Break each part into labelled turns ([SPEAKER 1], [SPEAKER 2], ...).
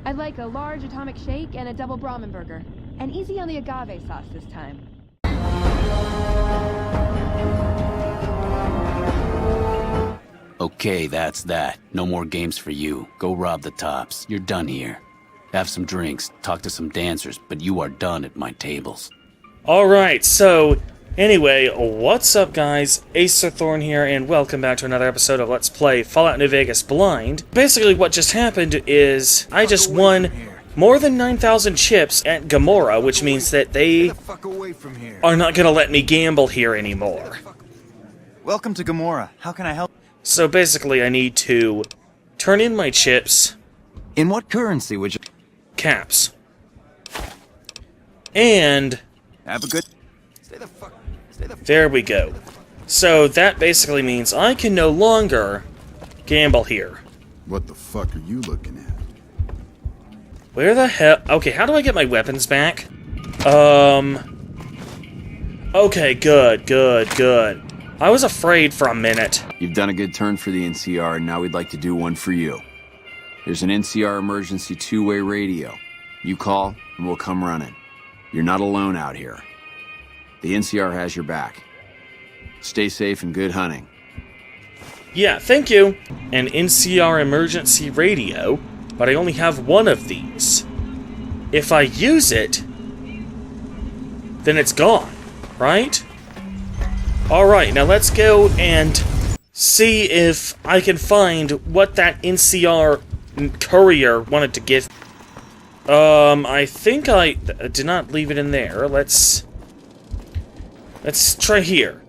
[SPEAKER 1] I'd like a large atomic shake and a double Brahmin burger. And easy on the agave sauce this time.
[SPEAKER 2] Okay, that's that. No more games for you. Go rob the tops. You're done here. Have some drinks, talk to some dancers, but you are done at my tables.
[SPEAKER 3] Alright, so, anyway, what's up guys? Acer Thorn here, and welcome back to another episode of Let's Play Fallout New Vegas Blind. Basically, what just happened is, I just won more than 9,000 chips at Gomorrah, which means that they are not gonna let me gamble here anymore.
[SPEAKER 4] Welcome to Gomorrah. How can I help?
[SPEAKER 3] So basically, I need to turn in my chips.
[SPEAKER 4] In what currency would you...
[SPEAKER 3] Caps. And...
[SPEAKER 4] Have a good...
[SPEAKER 3] There we go. So that basically means I can no longer gamble here.
[SPEAKER 5] What the fuck are you looking at?
[SPEAKER 3] Where the hell... Okay, how do I get my weapons back? Okay, good. I was afraid for a minute.
[SPEAKER 6] You've done a good turn for the NCR, and now we'd like to do one for you. There's an NCR emergency two-way radio. You call, and we'll come running. You're not alone out here. The NCR has your back. Stay safe and good hunting.
[SPEAKER 3] Yeah, thank you. An NCR emergency radio, but I only have one of these. If I use it, then it's gone, right? Alright, now let's go and see if I can find what that NCR courier wanted to give. I think I did not leave it in there. Let's try here.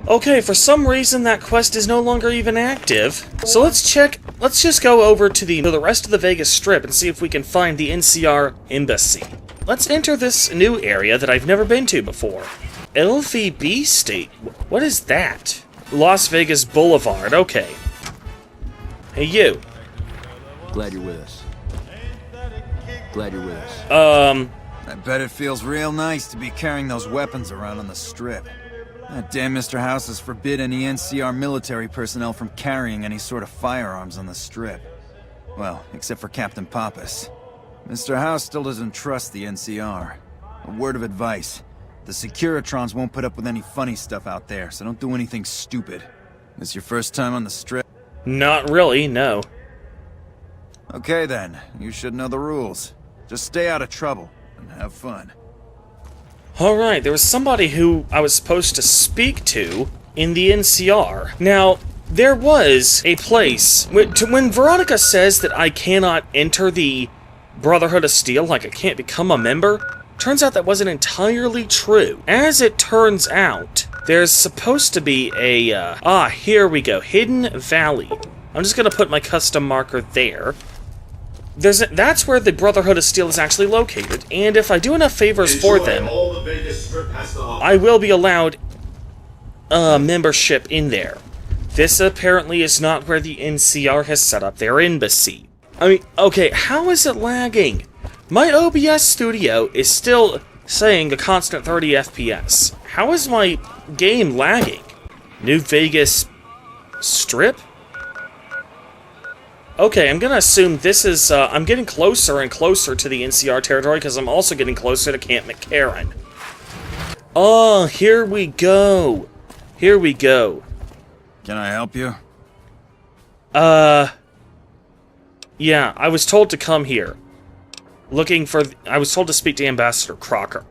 [SPEAKER 3] Okay, for some reason that quest is no longer even active. So let's just go over to the rest of the Vegas Strip and see if we can find the NCR embassy. Let's enter this new area that I've never been to before. LVB State? What is that? Las Vegas Boulevard, okay. Hey, you.
[SPEAKER 6] Glad you're with us.
[SPEAKER 4] I bet it feels real nice to be carrying those weapons around on the strip. That damn Mr. House has forbid any NCR military personnel from carrying any sort of firearms on the strip. Well, except for Captain Pappas. Mr. House still doesn't trust the NCR. A word of advice. The Securitrons won't put up with any funny stuff out there, so don't do anything stupid. This your first time on the strip?
[SPEAKER 3] Not really, no.
[SPEAKER 4] Okay then, you should know the rules. Just stay out of trouble, and have fun.
[SPEAKER 3] Alright, there was somebody who I was supposed to speak to in the NCR. Now, there was a place... When Veronica says that I cannot enter the Brotherhood of Steel, like I can't become a member, turns out that wasn't entirely true. As it turns out, there's supposed to be a... here we go. Hidden Valley. I'm just gonna put my custom marker there. That's where the Brotherhood of Steel is actually located, and if I do enough favors for them, I will be allowed membership in there. This apparently is not where the NCR has set up their embassy. I mean, okay, how is it lagging? My OBS studio is still saying a constant 30 FPS. How is my game lagging? New Vegas Strip? Okay, I'm gonna assume this is, I'm getting closer and closer to the NCR territory because I'm also getting closer to Camp McCarran. Oh, here we go. Here we go.
[SPEAKER 4] Can I help you?
[SPEAKER 3] Yeah, I was told to come here. I was told to speak to Ambassador Crocker.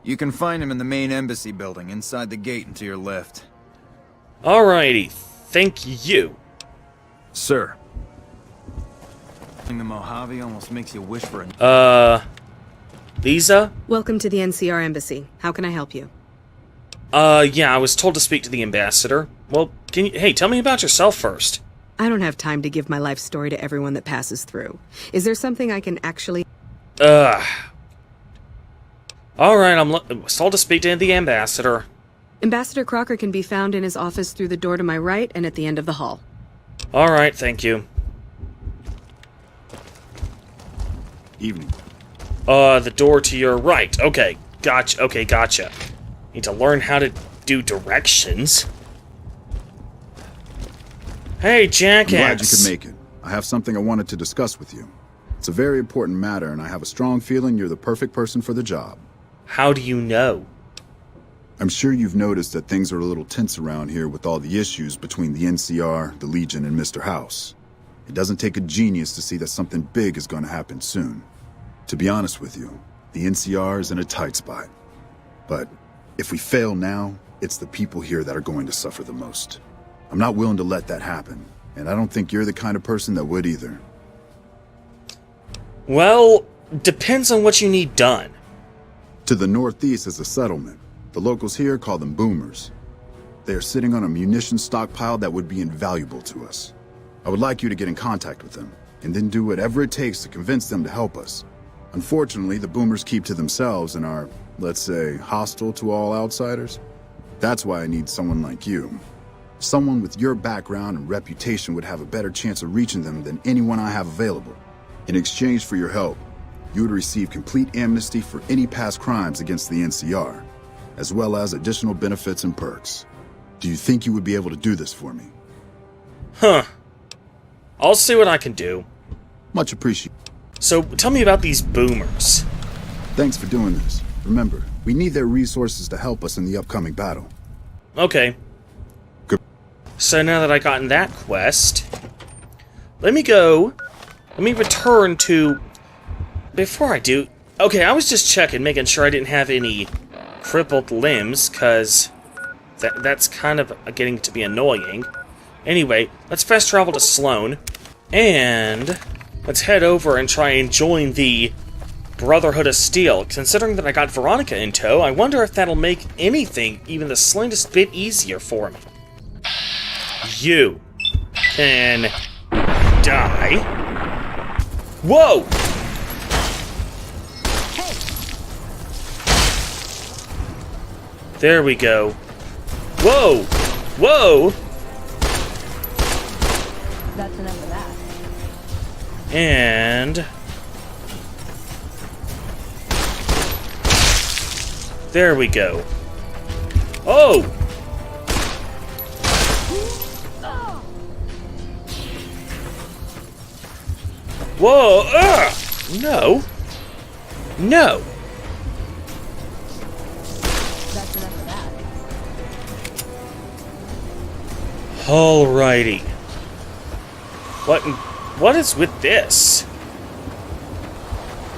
[SPEAKER 4] You can find him in the main embassy building, inside the gate and to your left.
[SPEAKER 3] Alrighty, thank you.
[SPEAKER 4] Sir. The Mojave almost makes you wish for a...
[SPEAKER 3] Lisa?
[SPEAKER 7] Welcome to the NCR Embassy. How can I help you?
[SPEAKER 3] Yeah, I was told to speak to the ambassador. Well, hey, tell me about yourself first.
[SPEAKER 7] I don't have time to give my life story to everyone that passes through. Is there something I can actually...
[SPEAKER 3] Alright, I was told to speak to the ambassador.
[SPEAKER 7] Ambassador Crocker can be found in his office through the door to my right and at the end of the hall.
[SPEAKER 3] Alright, thank you.
[SPEAKER 5] Evening.
[SPEAKER 3] The door to your right. Okay, gotcha. Need to learn how to do directions. Hey, jackass.
[SPEAKER 5] I'm glad you could make it. I have something I wanted to discuss with you. It's a very important matter, and I have a strong feeling you're the perfect person for the job.
[SPEAKER 3] How do you know?
[SPEAKER 5] I'm sure you've noticed that things are a little tense around here with all the issues between the NCR, the Legion, and Mr. House. It doesn't take a genius to see that something big is going to happen soon. To be honest with you, the NCR is in a tight spot. But if we fail now, it's the people here that are going to suffer the most. I'm not willing to let that happen, and I don't think you're the kind of person that would either.
[SPEAKER 3] Well, depends on what you need done.
[SPEAKER 5] To the northeast is a settlement. The locals here call them boomers. They are sitting on a munitions stockpile that would be invaluable to us. I would like you to get in contact with them, and then do whatever it takes to convince them to help us. Unfortunately, the boomers keep to themselves and are, let's say, hostile to all outsiders. That's why I need someone like you. Someone with your background and reputation would have a better chance of reaching them than anyone I have available. In exchange for your help, you would receive complete amnesty for any past crimes against the NCR, as well as additional benefits and perks. Do you think you would be able to do this for me?
[SPEAKER 3] Huh. I'll see what I can do.
[SPEAKER 5] Much appreciated.
[SPEAKER 3] So, tell me about these boomers.
[SPEAKER 5] Thanks for doing this. Remember, we need their resources to help us in the upcoming battle.
[SPEAKER 3] Okay.
[SPEAKER 5] Good.
[SPEAKER 3] So now that I gotten that quest, let me return to... Before I do... Okay, I was just checking, making sure I didn't have any crippled limbs, because that's kind of getting to be annoying. Anyway, let's fast travel to Sloan, and let's head over and try and join the Brotherhood of Steel. Considering that I got Veronica in tow, I wonder if that'll make anything even the slightest bit easier for me. You can die. Whoa! There we go. Whoa! Whoa!
[SPEAKER 1] That's enough of that.
[SPEAKER 3] And... there we go. Oh! Whoa! No! No!
[SPEAKER 1] That's enough of that.
[SPEAKER 3] Alrighty. What is with this?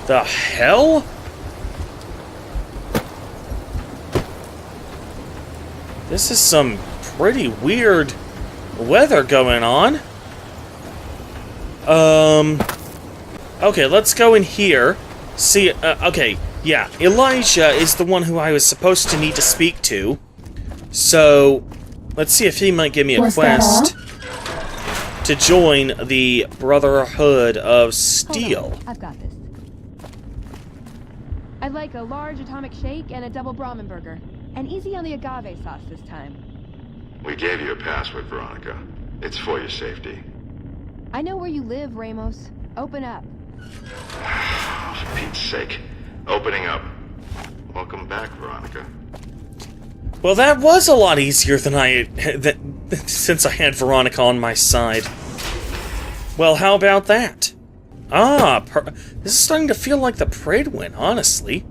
[SPEAKER 3] The hell? This is some pretty weird weather going on. Okay, let's go in here. See, okay, yeah, Elijah is the one who I was supposed to need to speak to. So, let's see if he might give me a quest to join the Brotherhood of Steel.
[SPEAKER 1] Hold on, I've got this. I'd like a large atomic shake and a double Brahmin burger. And easy on the agave sauce this time.
[SPEAKER 8] We gave you a password, Veronica. It's for your safety.
[SPEAKER 1] I know where you live, Ramos. Open up.
[SPEAKER 8] For Pete's sake. Opening up. Welcome back, Veronica.
[SPEAKER 3] Well, that was a lot easier than since I had Veronica on my side. Well, how about that? Ah, this is starting to feel like the Parade win, honestly.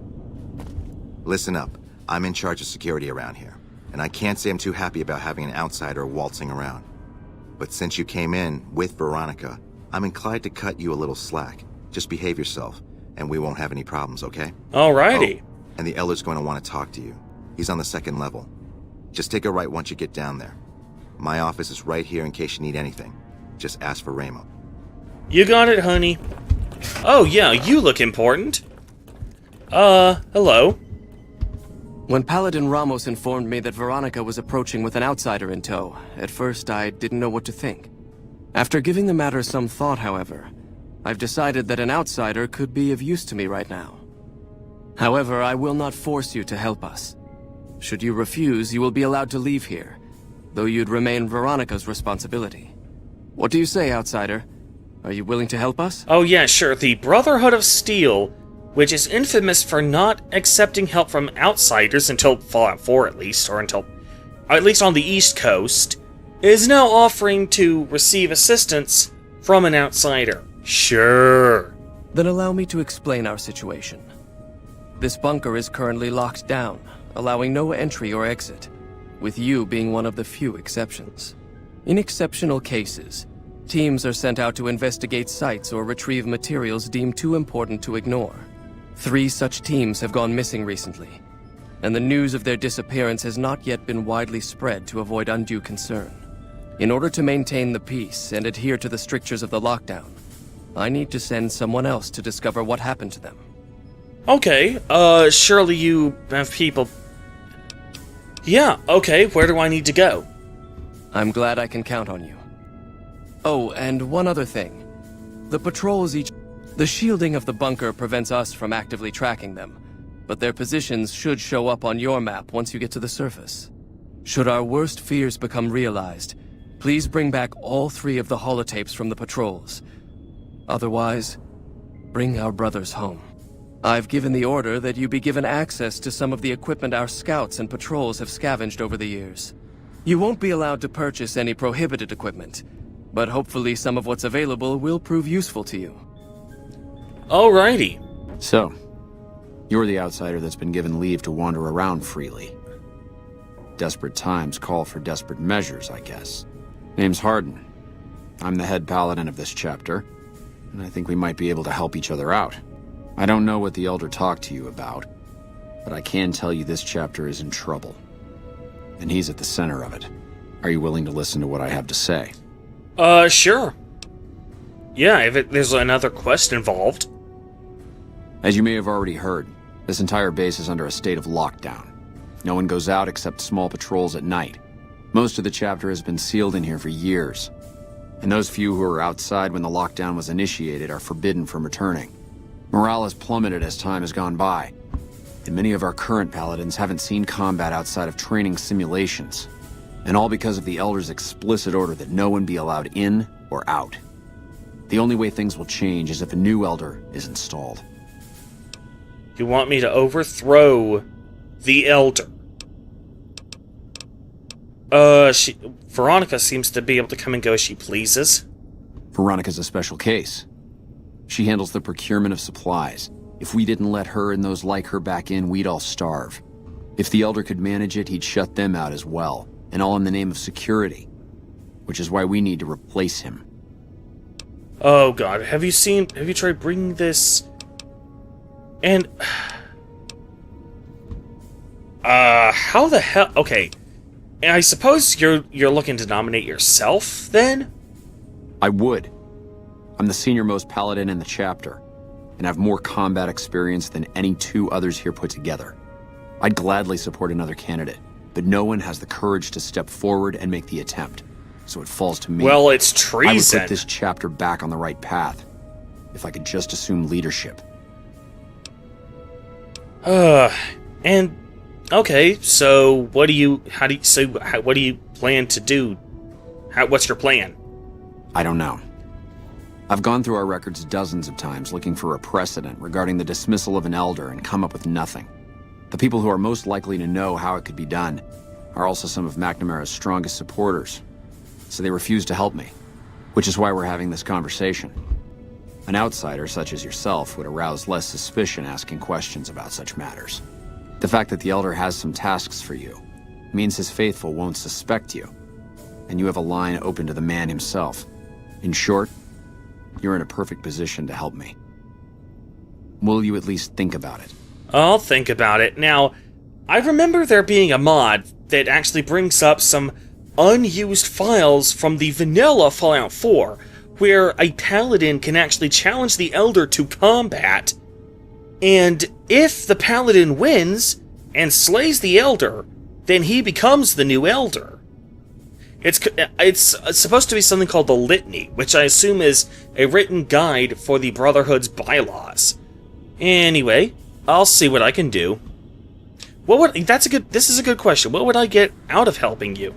[SPEAKER 9] Listen up. I'm in charge of security around here, and I can't say I'm too happy about having an outsider waltzing around. But since you came in with Veronica, I'm inclined to cut you a little slack. Just behave yourself, and we won't have any problems, okay?
[SPEAKER 3] Alrighty.
[SPEAKER 9] Oh, and the Elder's going to want to talk to you. He's on the second level. Just take a right once you get down there. My office is right here in case you need anything. Just ask for Ramo.
[SPEAKER 3] You got it, honey. Oh, yeah, you look important. Hello.
[SPEAKER 10] When Paladin Ramos informed me that Veronica was approaching with an outsider in tow, at first I didn't know what to think. After giving the matter some thought, however, I've decided that an outsider could be of use to me right now. However, I will not force you to help us. Should you refuse, you will be allowed to leave here, though you'd remain Veronica's responsibility. What do you say, outsider? Are you willing to help us?
[SPEAKER 3] Oh yeah, sure. The Brotherhood of Steel, which is infamous for not accepting help from outsiders until Fallout 4 at least, or at least on the East Coast, is now offering to receive assistance from an outsider. Sure.
[SPEAKER 10] Then allow me to explain our situation. This bunker is currently locked down, allowing no entry or exit, with you being one of the few exceptions. In exceptional cases, teams are sent out to investigate sites or retrieve materials deemed too important to ignore. 3 such teams have gone missing recently, and the news of their disappearance has not yet been widely spread to avoid undue concern. In order to maintain the peace and adhere to the strictures of the lockdown, I need to send someone else to discover what happened to them.
[SPEAKER 3] Okay, surely you have people... Yeah, okay, where do I need to go?
[SPEAKER 10] I'm glad I can count on you. Oh, and one other thing. The patrols each... The shielding of the bunker prevents us from actively tracking them, but their positions should show up on your map once you get to the surface. Should our worst fears become realized, please bring back all 3 of the holotapes from the patrols. Otherwise, bring our brothers home. I've given the order that you be given access to some of the equipment our scouts and patrols have scavenged over the years. You won't be allowed to purchase any prohibited equipment, but hopefully some of what's available will prove useful to you.
[SPEAKER 3] Alrighty.
[SPEAKER 6] So, you're the outsider that's been given leave to wander around freely. Desperate times call for desperate measures, I guess. Name's Hardin. I'm the head paladin of this chapter, and I think we might be able to help each other out. I don't know what the Elder talked to you about, but I can tell you this chapter is in trouble. And he's at the center of it. Are you willing to listen to what I have to say?
[SPEAKER 3] Sure. Yeah, if there's another quest involved.
[SPEAKER 6] As you may have already heard, this entire base is under a state of lockdown. No one goes out except small patrols at night. Most of the chapter has been sealed in here for years. And those few who were outside when the lockdown was initiated are forbidden from returning. Morale has plummeted as time has gone by, and many of our current paladins haven't seen combat outside of training simulations. And all because of the Elder's explicit order that no one be allowed in or out. The only way things will change is if a new Elder is installed.
[SPEAKER 3] You want me to overthrow the Elder? Veronica seems to be able to come and go as she pleases.
[SPEAKER 6] Veronica's a special case. She handles the procurement of supplies. If we didn't let her and those like her back in, we'd all starve. If the Elder could manage it, he'd shut them out as well, and all in the name of security. Which is why we need to replace him.
[SPEAKER 3] Oh god, have you tried bringing this... And... how the hell... Okay, and I suppose you're looking to nominate yourself, then?
[SPEAKER 6] I would. I'm the senior-most paladin in the chapter, and have more combat experience than any 2 others here put together. I'd gladly support another candidate, but no one has the courage to step forward and make the attempt, so it falls to me.
[SPEAKER 3] Well, it's treason.
[SPEAKER 6] I would put this chapter back on the right path, if I could just assume leadership.
[SPEAKER 3] And... Okay, so what do you plan to do? What's your plan?
[SPEAKER 6] I don't know. I've gone through our records dozens of times looking for a precedent regarding the dismissal of an Elder and come up with nothing. The people who are most likely to know how it could be done are also some of McNamara's strongest supporters, so they refuse to help me, which is why we're having this conversation. An outsider such as yourself would arouse less suspicion asking questions about such matters. The fact that the Elder has some tasks for you means his faithful won't suspect you, and you have a line open to the man himself. In short, you're in a perfect position to help me. Will you at least think about it?
[SPEAKER 3] I'll think about it. Now, I remember there being a mod that actually brings up some unused files from the vanilla Fallout 4, where a paladin can actually challenge the Elder to combat, and if the paladin wins and slays the Elder, then he becomes the new Elder. It's supposed to be something called the Litany, which I assume is a written guide for the Brotherhood's bylaws. Anyway, I'll see what I can do. This is a good question. What would I get out of helping you?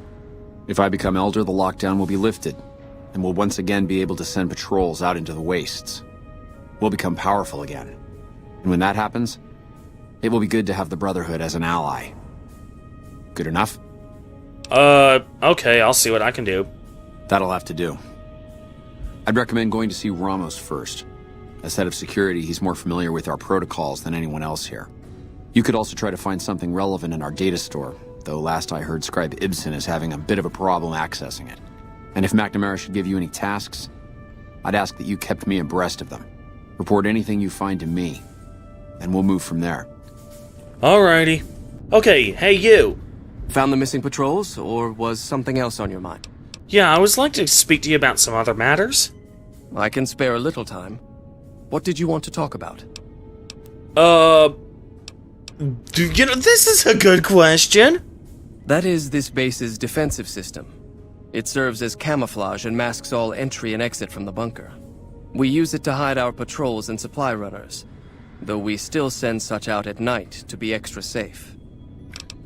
[SPEAKER 6] If I become Elder, the lockdown will be lifted, and we'll once again be able to send patrols out into the wastes. We'll become powerful again. And when that happens, it will be good to have the Brotherhood as an ally. Good enough?
[SPEAKER 3] Okay, I'll see what I can do.
[SPEAKER 6] That'll have to do. I'd recommend going to see Ramos first. As head of security, he's more familiar with our protocols than anyone else here. You could also try to find something relevant in our data store, though last I heard Scribe Ibsen is having a bit of a problem accessing it. And if McNamara should give you any tasks, I'd ask that you kept me abreast of them. Report anything you find to me, and we'll move from there.
[SPEAKER 3] Alrighty. Okay, hey you.
[SPEAKER 10] Found the missing patrols, or was something else on your mind?
[SPEAKER 3] Yeah, I would like to speak to you about some other matters.
[SPEAKER 10] I can spare a little time. What did you want to talk about?
[SPEAKER 3] This is a good question.
[SPEAKER 10] That is this base's defensive system. It serves as camouflage and masks all entry and exit from the bunker. We use it to hide our patrols and supply runners, though we still send such out at night to be extra safe.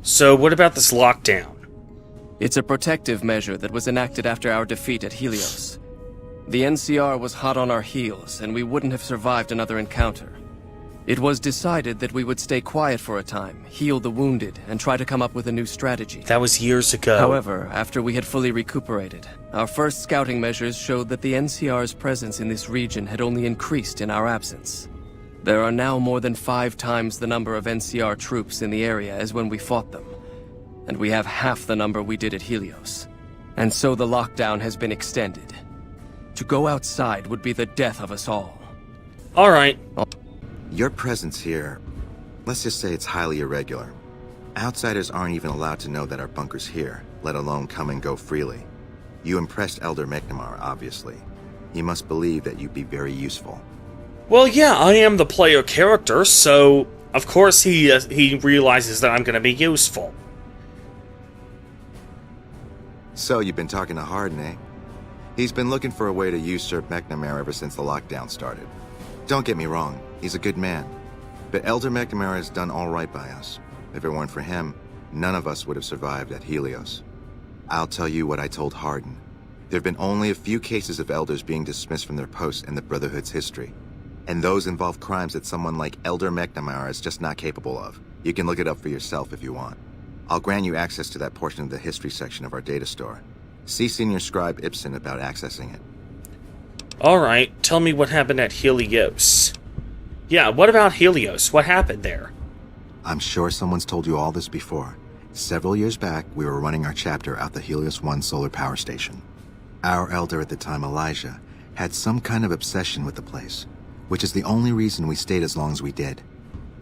[SPEAKER 3] So what about this lockdown?
[SPEAKER 10] It's a protective measure that was enacted after our defeat at Helios. The NCR was hot on our heels, and we wouldn't have survived another encounter. It was decided that we would stay quiet for a time, heal the wounded, and try to come up with a new strategy.
[SPEAKER 3] That was years ago.
[SPEAKER 10] However, after we had fully recuperated, our first scouting measures showed that the NCR's presence in this region had only increased in our absence. There are now more than 5 times the number of NCR troops in the area as when we fought them, and we have half the number we did at Helios. And so the lockdown has been extended. To go outside would be the death of us all.
[SPEAKER 3] Alright.
[SPEAKER 9] Your presence here, let's just say it's highly irregular. Outsiders aren't even allowed to know that our bunker's here, let alone come and go freely. You impressed Elder McNamara, obviously. He must believe that you'd be very useful.
[SPEAKER 3] Well, yeah, I am the player character, so of course he realizes that I'm going to be useful.
[SPEAKER 9] So you've been talking to Hardin, eh? He's been looking for a way to usurp McNamara ever since the lockdown started. Don't get me wrong, he's a good man. But Elder McNamara has done all right by us. If it weren't for him, none of us would have survived at Helios. I'll tell you what I told Hardin. There have been only a few cases of elders being dismissed from their posts in the Brotherhood's history. And those involve crimes that someone like Elder McNamara is just not capable of. You can look it up for yourself if you want. I'll grant you access to that portion of the history section of our data store. See Senior Scribe Ibsen about accessing it.
[SPEAKER 3] Alright, tell me what happened at Helios. Yeah, what about Helios? What happened there?
[SPEAKER 9] I'm sure someone's told you all this before. Several years back, we were running our chapter out the Helios 1 solar power station. Our elder at the time, Elijah, had some kind of obsession with the place, which is the only reason we stayed as long as we did.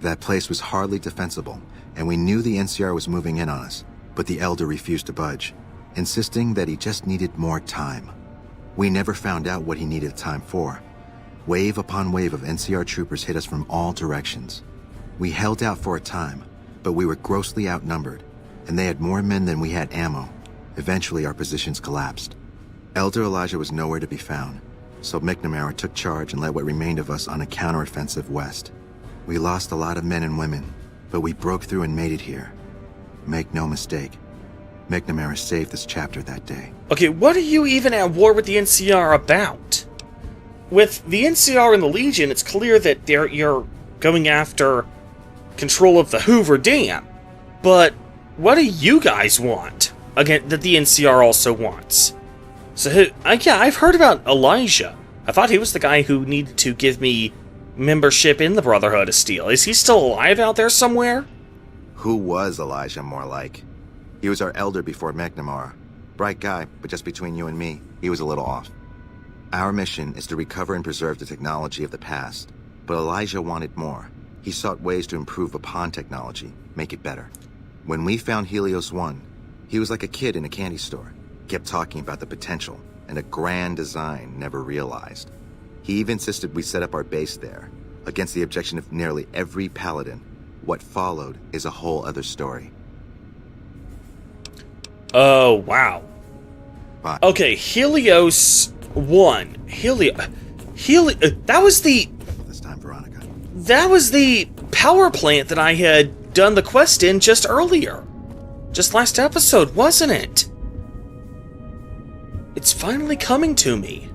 [SPEAKER 9] That place was hardly defensible, and we knew the NCR was moving in on us, but the elder refused to budge, insisting that he just needed more time. We never found out what he needed time for. Wave upon wave of NCR troopers hit us from all directions. We held out for a time, but we were grossly outnumbered, and they had more men than we had ammo. Eventually, our positions collapsed. Elder Elijah was nowhere to be found, so McNamara took charge and led what remained of us on a counteroffensive west. We lost a lot of men and women, but we broke through and made it here. Make no mistake, McNamara saved this chapter that day.
[SPEAKER 3] Okay, what are you even at war with the NCR about? With the NCR and the Legion, it's clear that you're going after control of the Hoover Dam. But what do you guys want? Again, that the NCR also wants. So, yeah, I've heard about Elijah. I thought he was the guy who needed to give me membership in the Brotherhood of Steel. Is he still alive out there somewhere?
[SPEAKER 9] Who was Elijah, more like? He was our elder before McNamara. Bright guy, but just between you and me, he was a little off. Our mission is to recover and preserve the technology of the past, but Elijah wanted more. He sought ways to improve upon technology, make it better. When we found Helios 1, he was like a kid in a candy store. Kept talking about the potential and a grand design never realized. He even insisted we set up our base there, against the objection of nearly every paladin. What followed is a whole other story.
[SPEAKER 3] Oh, wow.
[SPEAKER 9] But
[SPEAKER 3] okay, Helios 1. That was the...
[SPEAKER 9] this time, Veronica.
[SPEAKER 3] That was the power plant that I had done the quest in just earlier. Just last episode, wasn't it? It's finally coming to me.